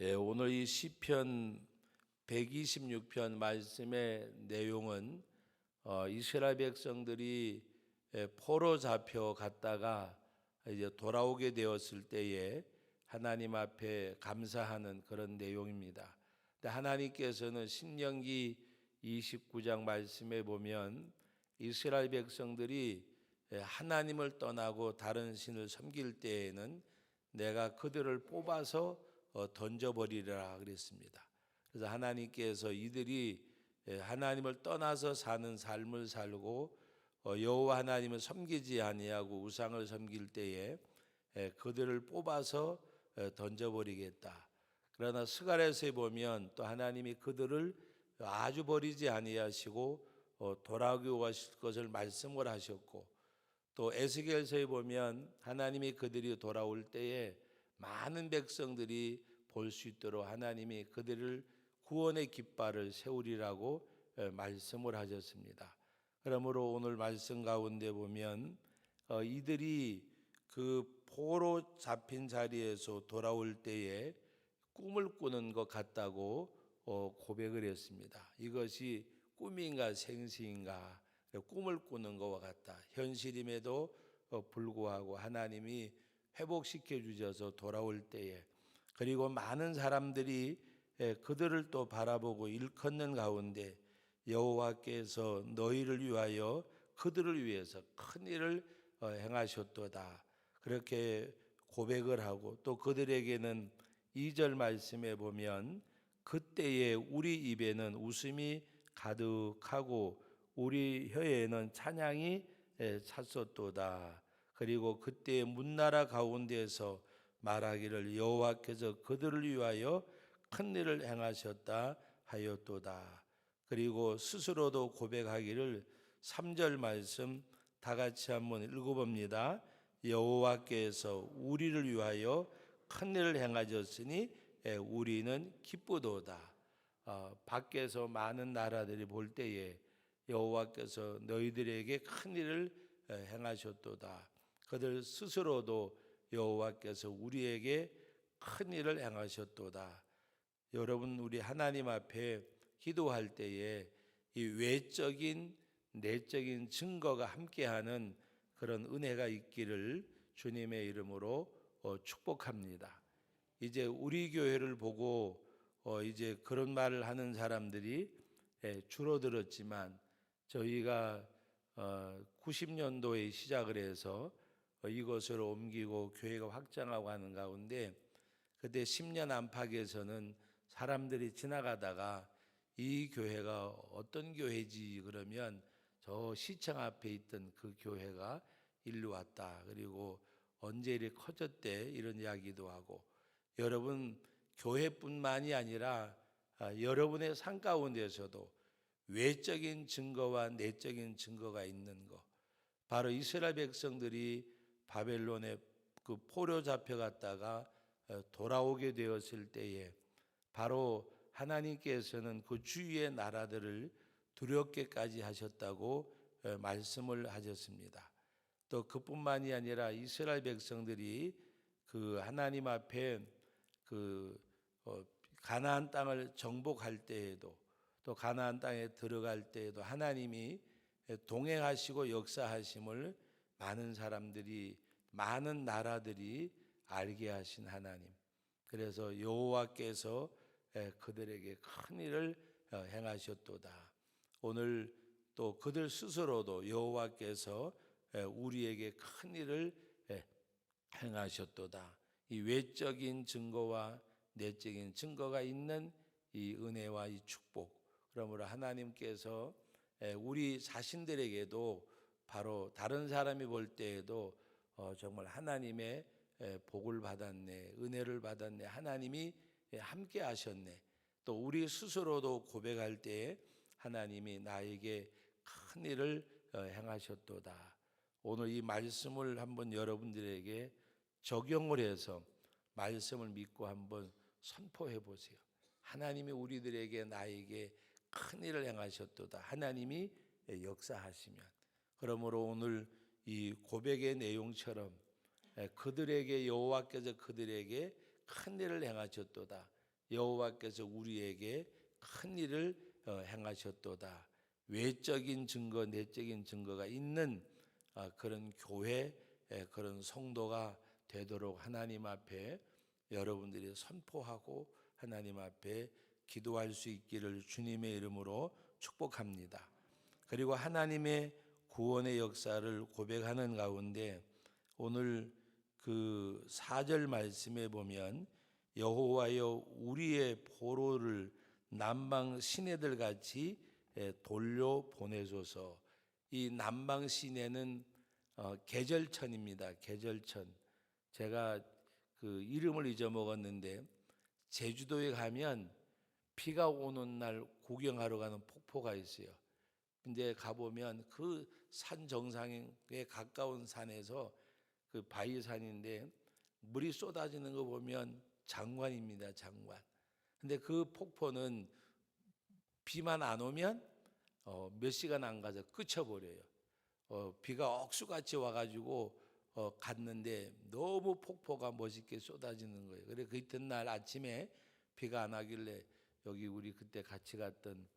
오늘 이 시편 126편 말씀의 내용은 이스라엘 백성들이 포로 잡혀 갔다가 이제 돌아오게 되었을 때에 하나님 앞에 감사하는 그런 내용입니다. 근데 하나님께서는 신명기 29장 말씀에 보면 이스라엘 백성들이 하나님을 떠나고 다른 신을 섬길 때에는 내가 그들을 뽑아서 던져버리라 그랬습니다. 그래서 하나님께서 이들이 하나님을 떠나서 사는 삶을 살고 여호와 하나님을 섬기지 아니하고 우상을 섬길 때에 그들을 뽑아서 던져버리겠다. 그러나 스가랴서에 보면 또 하나님이 그들을 아주 버리지 아니하시고 돌아오게 하실 것을 말씀을 하셨고, 또 에스겔서에 보면 하나님이 그들이 돌아올 때에 많은 백성들이 볼 수 있도록 하나님이 그들을 구원의 깃발을 세우리라고 말씀을 하셨습니다. 그러므로 오늘 말씀 가운데 보면 이들이 그 포로 잡힌 자리에서 돌아올 때에 꿈을 꾸는 것 같다고 고백을 했습니다. 이것이 꿈인가 생시인가, 꿈을 꾸는 것과 같다. 현실임에도 불구하고 하나님이 회복시켜 주셔서 돌아올 때에, 그리고 많은 사람들이 그들을 또 바라보고 일컫는 가운데 여호와께서 너희를 위하여 그들을 위해서 큰 일을 행하셨도다, 그렇게 고백을 하고, 또 그들에게는 2절 말씀에 보면 그때에 우리 입에는 웃음이 가득하고 우리 혀에는 찬양이 찼었도다. 그리고 그때 문나라 가운데에서 말하기를 여호와께서 그들을 위하여 큰 일을 행하셨다 하였도다. 그리고 스스로도 고백하기를 3절 말씀 다 같이 한번 읽어봅니다. 여호와께서 우리를 위하여 큰 일을 행하셨으니 우리는 기쁘도다. 밖에서 많은 나라들이 볼 때에 여호와께서 너희들에게 큰 일을 행하셨도다. 그들 스스로도 여호와께서 우리에게 큰 일을 행하셨도다. 여러분, 우리 하나님 앞에 기도할 때에 이 외적인 내적인 증거가 함께하는 그런 은혜가 있기를 주님의 이름으로 축복합니다. 이제 우리 교회를 보고 이제 그런 말을 하는 사람들이 줄어들었지만, 저희가 90년도에 시작을 해서 이곳으로 옮기고 교회가 확장하고 하는 가운데, 그때 10년 안팎에서는 사람들이 지나가다가 이 교회가 어떤 교회지 그러면 저 시청 앞에 있던 그 교회가 일로 왔다, 그리고 언제 이렇게 커졌대, 이런 이야기도 하고, 여러분 교회뿐만이 아니라 여러분의 삶 가운데서도 외적인 증거와 내적인 증거가 있는 것, 바로 이스라엘 백성들이 바벨론에 그 포로 잡혀갔다가 돌아오게 되었을 때에 바로 하나님께서는 그 주위의 나라들을 두렵게까지 하셨다고 말씀을 하셨습니다. 또 그뿐만이 아니라 이스라엘 백성들이 그 하나님 앞에 그 가나안 땅을 정복할 때에도, 또 가나안 땅에 들어갈 때에도 하나님이 동행하시고 역사하심을 많은 사람들이, 많은 나라들이 알게 하신 하나님. 그래서 여호와께서 그들에게 큰 일을 행하셨도다. 오늘 또 그들 스스로도 여호와께서 우리에게 큰 일을 행하셨도다. 이 외적인 증거와 내적인 증거가 있는 이 은혜와 이 축복, 그러므로 하나님께서 우리 자신들에게도 바로 다른 사람이 볼 때에도 정말 하나님의 복을 받았네, 은혜를 받았네, 하나님이 함께 하셨네, 또 우리 스스로도 고백할 때에 하나님이 나에게 큰 일을 행하셨도다. 오늘 이 말씀을 한번 여러분들에게 적용을 해서 말씀을 믿고 한번 선포해 보세요. 하나님이 우리들에게, 나에게 큰 일을 행하셨도다. 하나님이 역사하시면. 그러므로 오늘 이 고백의 내용처럼 그들에게 여호와께서 그들에게 큰 일을 행하셨도다. 여호와께서 우리에게 큰 일을 행하셨도다. 외적인 증거, 내적인 증거가 있는 그런 교회, 그런 성도가 되도록 하나님 앞에 여러분들이 선포하고 하나님 앞에 기도할 수 있기를 주님의 이름으로 축복합니다. 그리고 하나님의 구원의 역사를 고백하는 가운데 오늘 그 4절 말씀에 보면 여호와여 우리의 포로를 남방 시내들 같이 돌려 보내소서. 이 남방 시내는 계절천입니다. 계절천. 제가 그 이름을 잊어먹었는데 제주도에 가면 비가 오는 날 구경하러 가는 폭포가 있어요. 근데 가보면 그 산 정상에 가까운 산에서 그 바위산인데 물이 쏟아지는 거 보면 장관입니다. 장관. 근데 그 폭포는 비만 안 오면 몇 시간 안 가서 그쳐버려요. 비가 억수같이 와가지고 갔는데 너무 폭포가 멋있게 쏟아지는 거예요. 그래 그 이튿날 아침에 비가 안 하길래 여기 우리 그때 같이 갔던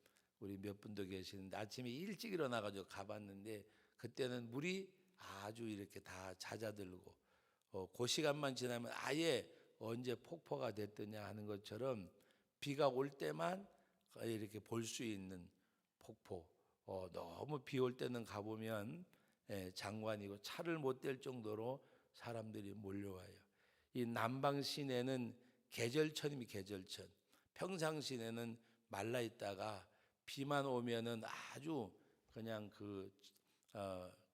우리 몇 분도 계시는데 아침에 일찍 일어나가지고 가봤는데 그때는 물이 아주 이렇게 다 잦아들고 그 시간만 지나면 아예 언제 폭포가 됐더냐 하는 것처럼 비가 올 때만 이렇게 볼 수 있는 폭포. 너무 비 올 때는 가보면 장관이고 차를 못 댈 정도로 사람들이 몰려와요. 이 남방 시내는 계절천이면 계절천. 평상 시내는 말라 있다가 비만 오면은 아주 그냥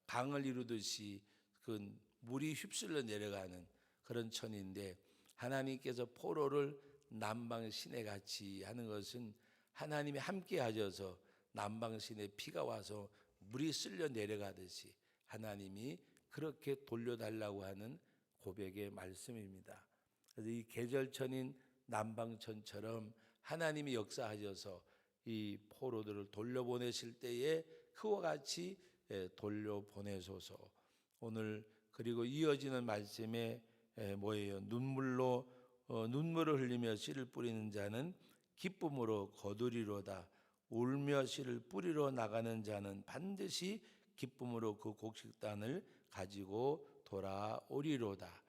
강을 이루듯이 그 물이 휩쓸려 내려가는 그런 천인데 하나님께서 포로를 남방 시내 같이 하는 것은 하나님이 함께 하셔서 남방 시내 비가 와서 물이 쓸려 내려가듯이 하나님이 그렇게 돌려달라고 하는 고백의 말씀입니다. 그래서 이 계절천인 남방천처럼 하나님이 역사하셔서 이 포로들을 돌려보내실 때에 그와 같이 돌려보내소서. 오늘 그리고 이어지는 말씀에 뭐예요? 눈물을 흘리며 씨를 뿌리는 자는 기쁨으로 거두리로다. 울며 씨를 뿌리러 나가는 자는 반드시 기쁨으로 그 곡식단을 가지고 돌아오리로다.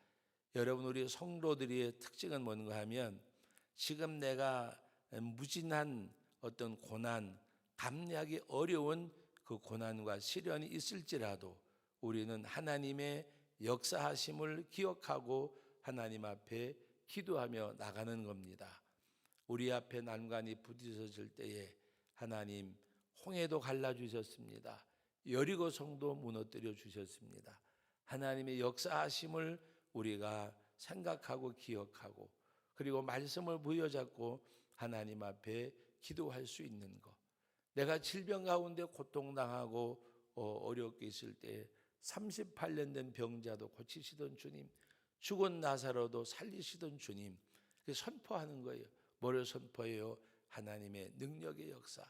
여러분 우리 성도들의 특징은 뭔가 하면 지금 내가 무진한 어떤 고난, 감내하기 어려운 그 고난과 시련이 있을지라도 우리는 하나님의 역사하심을 기억하고 하나님 앞에 기도하며 나가는 겁니다. 우리 앞에 난관이 부딪혔을 때에 하나님 홍해도 갈라주셨습니다. 여리고 성도 무너뜨려 주셨습니다. 하나님의 역사하심을 우리가 생각하고 기억하고 그리고 말씀을 부여잡고 하나님 앞에 기도할 수 있는 것. 내가 질병 가운데 고통당하고 어렵게 있을 때 38년 된 병자도 고치시던 주님, 죽은 나사로도 살리시던 주님, 선포하는 거예요. 뭐를 선포해요? 하나님의 능력의 역사.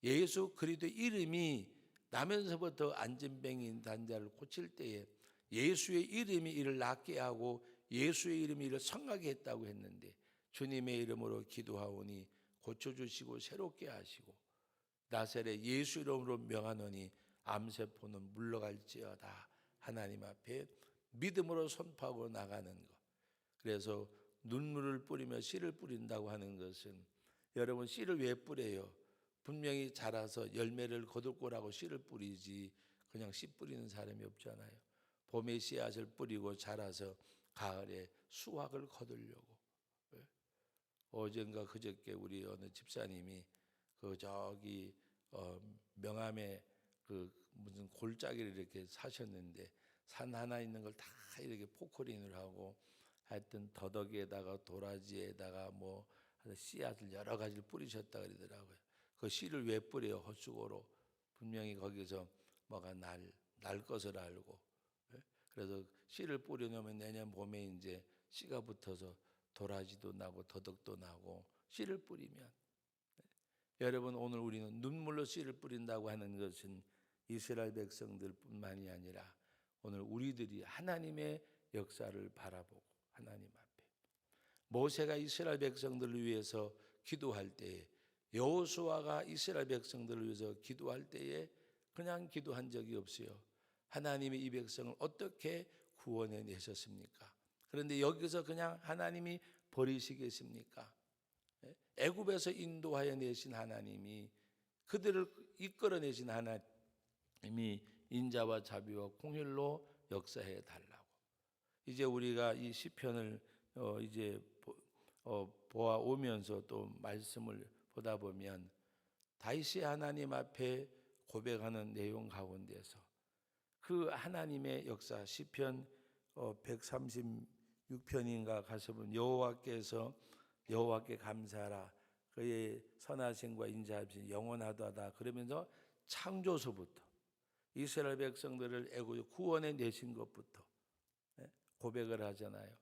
예수 그리스도 이름이 나면서부터 안진병인 단자를 고칠 때에 예수의 이름이 이를 낫게 하고 예수의 이름이 이를 성하게 했다고 했는데 주님의 이름으로 기도하오니 고쳐주시고 새롭게 하시고 나사렛 예수 이름으로 명하노니 암세포는 물러갈지어다. 하나님 앞에 믿음으로 선포하고 나가는 것. 그래서 눈물을 뿌리며 씨를 뿌린다고 하는 것은 여러분 씨를 왜 뿌려요? 분명히 자라서 열매를 거둘 거라고 씨를 뿌리지 그냥 씨 뿌리는 사람이 없잖아요. 봄에 씨앗을 뿌리고 자라서 가을에 수확을 거두려고. 어젠가 그저께 우리 어느 집사님이 저기 명함에 무슨 골짜기를 이렇게 사셨는데 산 하나 있는 걸 다 이렇게 포크린을 하고 하여튼 더덕에다가 도라지에다가 뭐 씨앗을 여러 가지를 뿌리셨다 그러더라고요. 그 씨를 왜 뿌려요? 헛수고로. 분명히 거기서 뭐가 날 것을 알고. 그래서 씨를 뿌려놓으면 내년 봄에 이제 씨가 붙어서 도라지도 나고 더덕도 나고 씨를 뿌리면 여러분 오늘 우리는 눈물로 씨를 뿌린다고 하는 것은 이스라엘 백성들뿐만이 아니라 오늘 우리들이 하나님의 역사를 바라보고 하나님 앞에 모세가 이스라엘 백성들을 위해서 기도할 때에, 여호수아가 이스라엘 백성들을 위해서 기도할 때에 그냥 기도한 적이 없어요. 하나님이 이 백성을 어떻게 구원해 내셨습니까? 그런데 여기서 그냥 하나님이 버리시겠습니까? 애굽에서 인도하여 내신 하나님이, 그들을 이끌어내신 하나님이 인자와 자비와 공율로 역사해 달라고. 이제 우리가 이 시편을 이제 보아 오면서 또 말씀을 보다 보면 다윗이 하나님 앞에 고백하는 내용 가운데서 그 하나님의 역사, 시편 136편인가 가서 보면 여호와께 감사하라, 그의 선하심과 인자하심 영원하도다, 그러면서 창조서부터 이스라엘 백성들을 애굽 구원해 내신 것부터 고백을 하잖아요.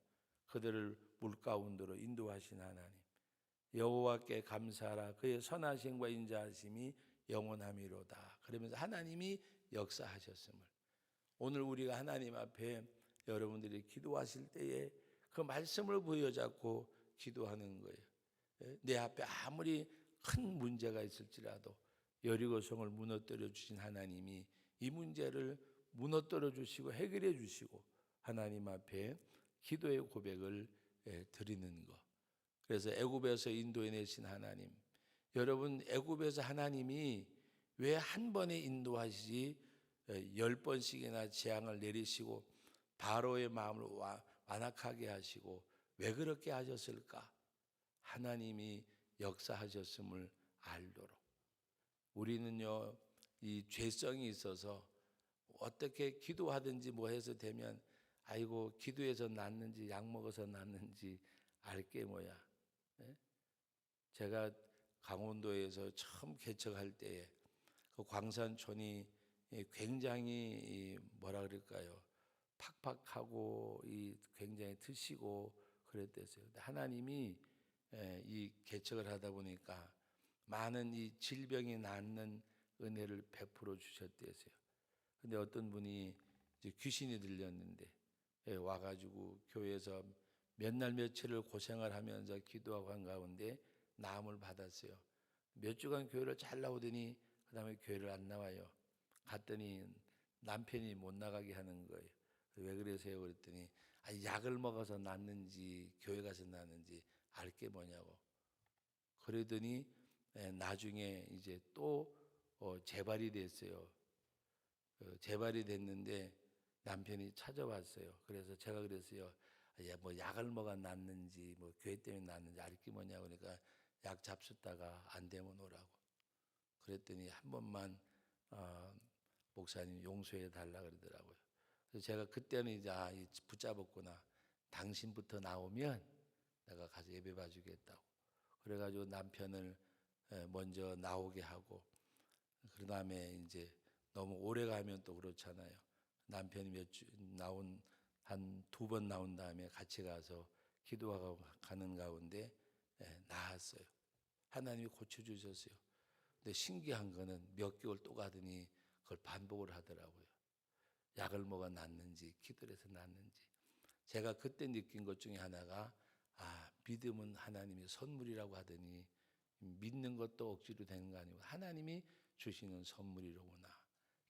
그들을 물 가운데로 인도하신 하나님, 여호와께 감사하라, 그의 선하심과 인자하심이 영원함이로다, 그러면서 하나님이 역사하셨음을, 오늘 우리가 하나님 앞에 여러분들이 기도하실 때에 그 말씀을 부여잡고 기도하는 거예요. 내 앞에 아무리 큰 문제가 있을지라도 여리고성을 무너뜨려 주신 하나님이 이 문제를 무너뜨려 주시고 해결해 주시고 하나님 앞에 기도의 고백을 드리는 것. 그래서 애굽에서 인도해 내신 하나님, 여러분 애굽에서 하나님이 왜 한 번에 인도하시지 10번씩이나 재앙을 내리시고 바로의 마음을 완악하게 하시고 왜 그렇게 하셨을까? 하나님이 역사하셨음을 알도록. 우리는요, 이 죄성이 있어서 어떻게 기도하든지 뭐 해서 되면 아이고 기도해서 낫는지 약 먹어서 낫는지 알게 뭐야. 제가 강원도에서 처음 개척할 때에 그 광산촌이 굉장히 뭐라 그럴까요? 팍팍하고 굉장히 트시고 그랬댔어요. 하나님이 이 개척을 하다 보니까 많은 이 질병이 낫는 은혜를 베풀어 주셨대요. 근데 어떤 분이 이제 귀신이 들렸는데 와가지고 교회에서 몇 날 며칠을 고생을 하면서 기도하고 한 가운데 나음을 받았어요. 몇 주간 교회를 잘 나오더니 그 다음에 교회를 안 나와요. 갔더니 남편이 못 나가게 하는 거예요. 왜 그러세요? 그랬더니 약을 먹어서 낫는지 교회 가서 낫는지 알 게 뭐냐고. 그러더니 나중에 이제 또 재발이 됐어요. 재발이 됐는데 남편이 찾아왔어요. 그래서 제가 그랬어요. 뭐 약을 먹어 낫는지 뭐 교회 때문에 낫는지 알 게 뭐냐고. 그러니까 약 잡숫다가 안 되면 오라고. 그랬더니 한 번만 목사님 용서해 달라 그러더라고요. 그래서 제가 그때는 이제 붙잡았구나. 당신부터 나오면 내가 가서 예배 봐주겠다고. 그래가지고 남편을 먼저 나오게 하고, 그 다음에 이제 너무 오래 가면 또 그렇잖아요. 남편이 몇 주 한 2번 나온 다음에 같이 가서 기도하고 가는 가운데 나았어요. 하나님이 고쳐주셨어요. 근데 신기한 거는 몇 개월 또 가더니 그걸 반복을 하더라고요. 약을 먹어 낫는지 기도를 해서 낫는지. 제가 그때 느낀 것 중에 하나가 믿음은 하나님의 선물이라고 하더니 믿는 것도 억지로 되는 거 아니고 하나님이 주시는 선물이로구나.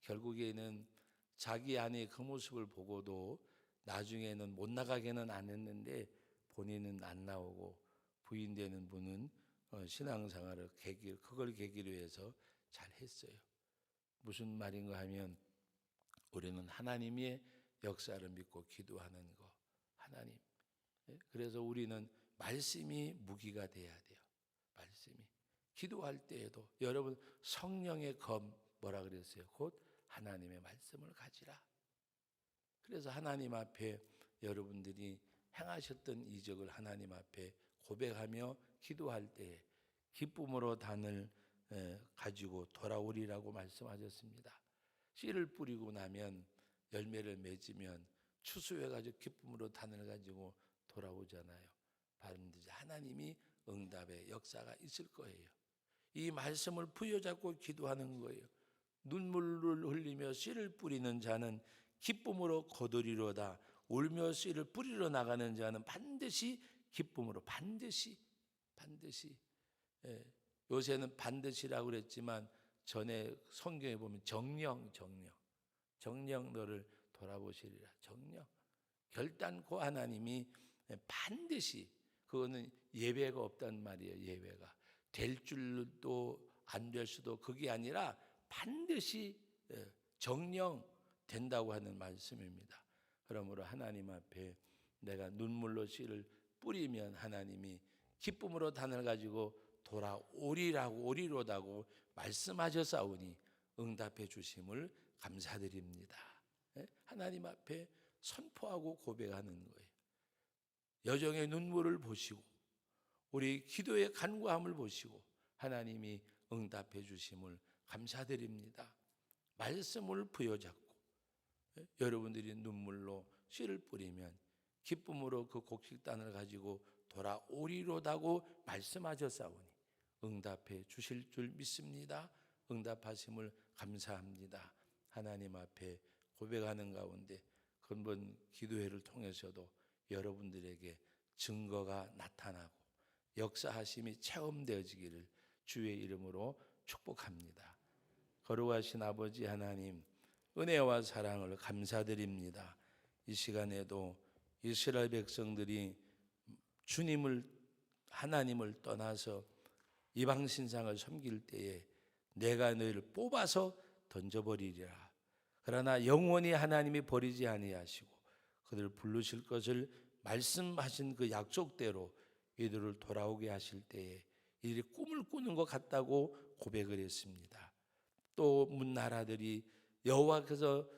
결국에는 자기 안의 그 모습을 보고도 나중에는 못 나가게는 안 했는데 본인은 안 나오고 부인되는 분은 신앙생활을 그걸 계기로 해서 잘 했어요. 무슨 말인가 하면 우리는 하나님의 역사를 믿고 기도하는 거. 하나님. 그래서 우리는 말씀이 무기가 돼야 돼요. 말씀이. 기도할 때에도 여러분 성령의 검 뭐라 그랬어요? 곧 하나님의 말씀을 가지라. 그래서 하나님 앞에 여러분들이 행하셨던 이적을 하나님 앞에 고백하며 기도할 때 기쁨으로 단을 가지고 돌아오리라고 말씀하셨습니다. 씨를 뿌리고 나면 열매를 맺으면 추수해가지고 기쁨으로 단을 가지고 돌아오잖아요. 반드시 하나님이 응답의 역사가 있을 거예요. 이 말씀을 부여잡고 기도하는 거예요. 눈물을 흘리며 씨를 뿌리는 자는 기쁨으로 거두리로다. 울며 씨를 뿌리러 나가는 자는 반드시 기쁨으로 반드시 예, 요새는 반드시라고 그랬지만 전에 성경에 보면 정령 너를 돌아보시리라. 정령 결단코 하나님이 반드시, 그거는 예외가 없단 말이에요. 예외가 될 줄도 안 될 수도, 그게 아니라 반드시 정령 된다고 하는 말씀입니다. 그러므로 하나님 앞에 내가 눈물로 씨를 뿌리면 하나님이 기쁨으로 단을 가지고 오리로다고 말씀하셨사오니 응답해 주심을 감사드립니다. 하나님 앞에 선포하고 고백하는 거예요. 여정의 눈물을 보시고 우리 기도의 간구함을 보시고 하나님이 응답해 주심을 감사드립니다. 말씀을 부여잡고 여러분들이 눈물로 씨를 뿌리면 기쁨으로 그 곡식단을 가지고 돌아오리로다고 말씀하셨사오니 응답해 주실 줄 믿습니다. 응답하심을 감사합니다. 하나님 앞에 고백하는 가운데 근본 기도회를 통해서도 여러분들에게 증거가 나타나고 역사하심이 체험되어지기를 주의 이름으로 축복합니다. 거룩하신 아버지 하나님, 은혜와 사랑을 감사드립니다. 이 시간에도 이스라엘 백성들이 하나님을 떠나서 이방 신상을 섬길 때에 내가 너희를 뽑아서 던져버리리라. 그러나 영원히 하나님이 버리지 아니하시고 그들을 부르실 것을 말씀하신 그 약속대로 이들을 돌아오게 하실 때에 이들이 꿈을 꾸는 것 같다고 고백을 했습니다. 또 문나라들이 여호와께서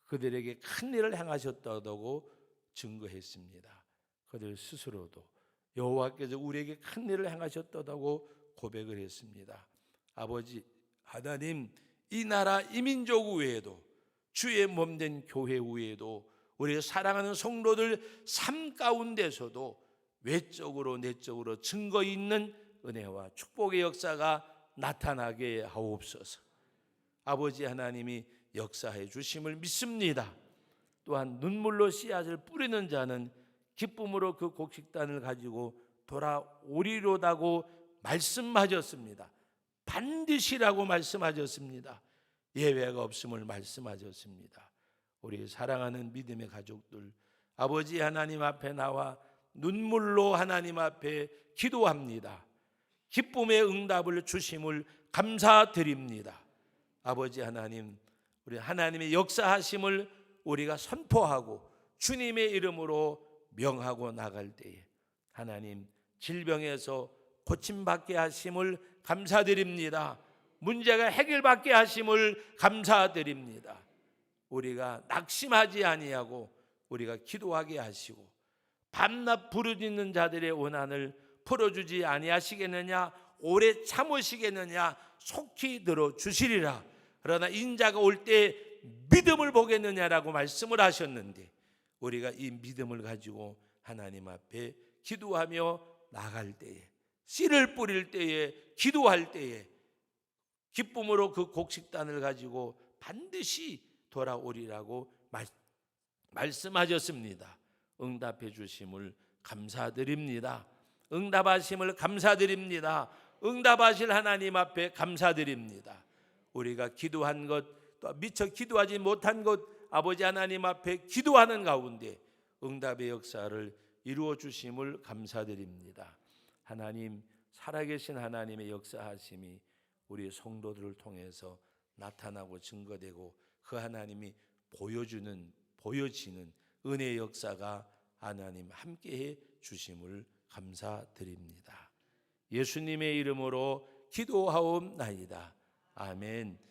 그들에게 큰 일을 행하셨다고 증거했습니다. 그들 스스로도 여호와께서 우리에게 큰 일을 행하셨다고 고백을 했습니다. 아버지 하나님, 이 나라 이민족 외에도 주의 몸된 교회 외에도 우리의 사랑하는 성도들 삶 가운데서도 외적으로 내적으로 증거 있는 은혜와 축복의 역사가 나타나게 하옵소서. 아버지 하나님이 역사해 주심을 믿습니다. 또한 눈물로 씨앗을 뿌리는 자는 기쁨으로 그 곡식단을 가지고 돌아오리로다고 말씀하셨습니다. 반드시라고 말씀하셨습니다. 예외가 없음을 말씀하셨습니다. 우리 사랑하는 믿음의 가족들, 아버지 하나님 앞에 나와 눈물로 하나님 앞에 기도합니다. 기쁨의 응답을 주심을 감사드립니다. 아버지 하나님, 우리 하나님의 역사하심을 우리가 선포하고 주님의 이름으로 명하고 나갈 때에 하나님 질병에서 고침받게 하심을 감사드립니다. 문제가 해결받게 하심을 감사드립니다. 우리가 낙심하지 아니하고 우리가 기도하게 하시고 밤낮 부르짖는 자들의 원한을 풀어주지 아니하시겠느냐, 오래 참으시겠느냐, 속히 들어주시리라. 그러나 인자가 올 때 믿음을 보겠느냐라고 말씀을 하셨는데 우리가 이 믿음을 가지고 하나님 앞에 기도하며 나갈 때에, 씨를 뿌릴 때에, 기도할 때에 기쁨으로 그 곡식단을 가지고 반드시 돌아오리라고 말씀하셨습니다. 응답해 주심을 감사드립니다. 응답하심을 감사드립니다. 응답하실 하나님 앞에 감사드립니다. 우리가 기도한 것, 또 미처 기도하지 못한 것, 아버지 하나님 앞에 기도하는 가운데 응답의 역사를 이루어 주심을 감사드립니다. 하나님, 살아계신 하나님의 역사하심이 우리 성도들을 통해서 나타나고 증거되고 그 하나님이 보여지는 은혜의 역사가 하나님 함께해 주심을 감사드립니다. 예수님의 이름으로 기도하옵나이다. 아멘.